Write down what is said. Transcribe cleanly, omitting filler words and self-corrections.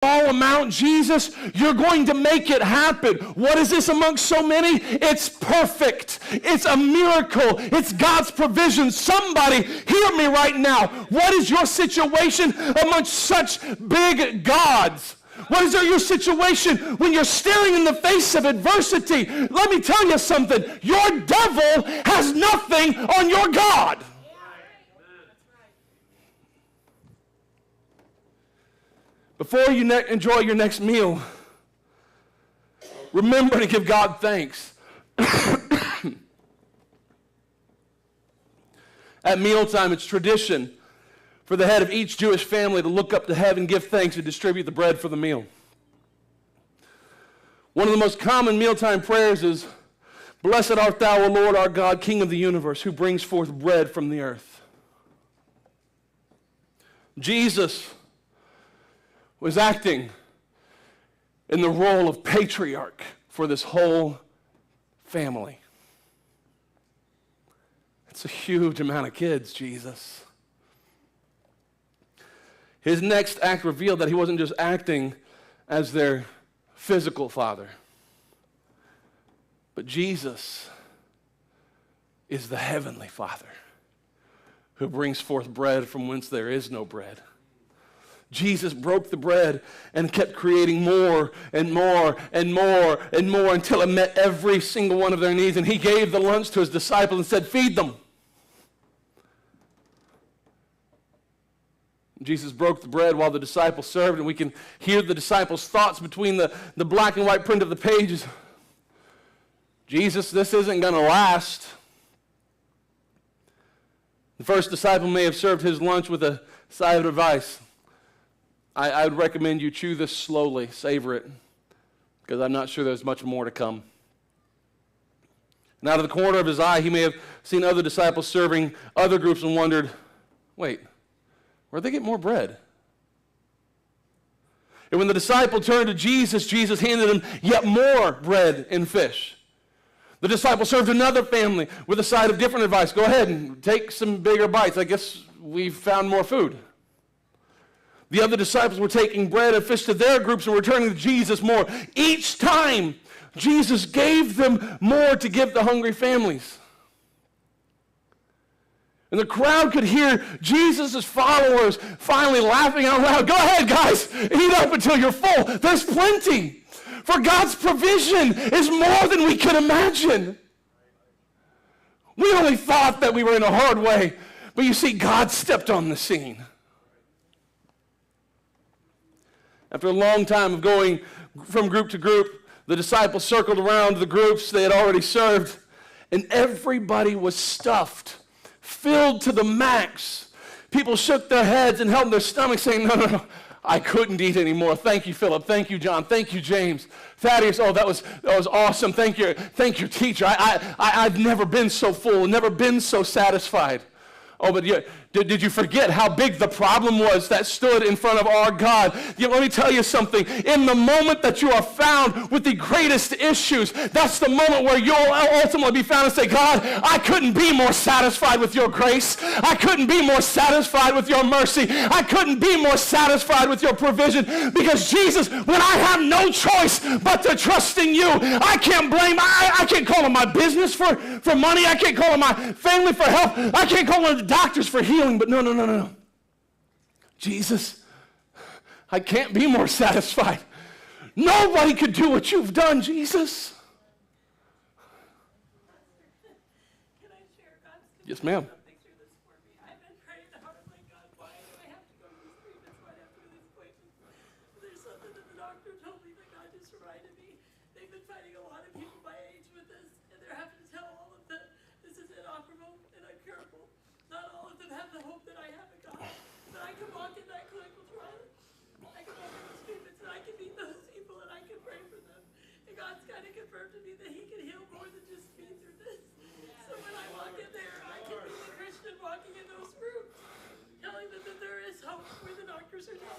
small amount, Jesus, you're going to make it happen. What is this amongst so many? It's perfect. It's a miracle. It's God's provision. Somebody hear me right now. What is your situation amongst such big gods? What is your situation when you're staring in the face of adversity? Let me tell you something. Your devil has nothing on your God. Before you enjoy your next meal, remember to give God thanks. At mealtime, it's tradition for the head of each Jewish family to look up to heaven, give thanks, and distribute the bread for the meal. One of the most common mealtime prayers is, "Blessed art thou, O Lord, our God, King of the universe, who brings forth bread from the earth." Jesus was acting in the role of patriarch for this whole family. It's a huge amount of kids, Jesus. His next act revealed that he wasn't just acting as their physical father, but Jesus is the heavenly Father who brings forth bread from whence there is no bread. Jesus broke the bread and kept creating more and more and more and more until it met every single one of their needs. And he gave the lunch to his disciples and said, "Feed them." Jesus broke the bread while the disciples served, and we can hear the disciples' thoughts between the black and white print of the pages. Jesus, this isn't going to last. The first disciple may have served his lunch with a side of advice. I would recommend you chew this slowly, savor it, because I'm not sure there's much more to come. And out of the corner of his eye, he may have seen other disciples serving other groups and wondered, wait, where'd they get more bread? And when the disciple turned to Jesus, Jesus handed him yet more bread and fish. The disciple served another family with a side of different advice. Go ahead and take some bigger bites. I guess we've found more food. The other disciples were taking bread and fish to their groups and returning to Jesus more. Each time, Jesus gave them more to give the hungry families. And the crowd could hear Jesus' followers finally laughing out loud. Go ahead, guys, eat up until you're full. There's plenty. For God's provision is more than we could imagine. We only thought that we were in a hard way, but you see, God stepped on the scene. After a long time of going from group to group, the disciples circled around the groups they had already served, and everybody was stuffed, filled to the max. People shook their heads and held their stomachs saying, no, I couldn't eat anymore. Thank you, Philip. Thank you, John. Thank you, James. Thaddeus, that was awesome. Thank you, teacher. I've never been so full, never been so satisfied. Oh, but did you forget how big the problem was that stood in front of our God? Let me tell you something. In the moment that you are found with the greatest issues, that's the moment where you'll ultimately be found and say, God, I couldn't be more satisfied with your grace. I couldn't be more satisfied with your mercy. I couldn't be more satisfied with your provision. Because Jesus, when I have no choice but to trust in you, I can't blame, I can't call on my business for money. I can't call on my family for help. I can't call on the doctors for healing, but no. Jesus, I can't be more satisfied. Nobody could do what you've done, Jesus. Can I share God's Yes, ma'am. picture this for me? I've been praying hard, like, God, why do I have to go to these treatments? Why do I have to go to these appointments? There's something that the doctor told me that God just reminded me. They've been fighting a lot of people my age with this, and they're having to tell all of them this is inoperable and incurable. Not all of them have the hope that I have in God. But I can walk in that clinical trial. I can walk in those treatments, and I can meet those people, and I can pray for them. And God's kind of confirmed to me that he can heal more than just me through this. So when I walk in there, I can be the Christian walking in those rooms, telling them that there is hope where the doctors are telling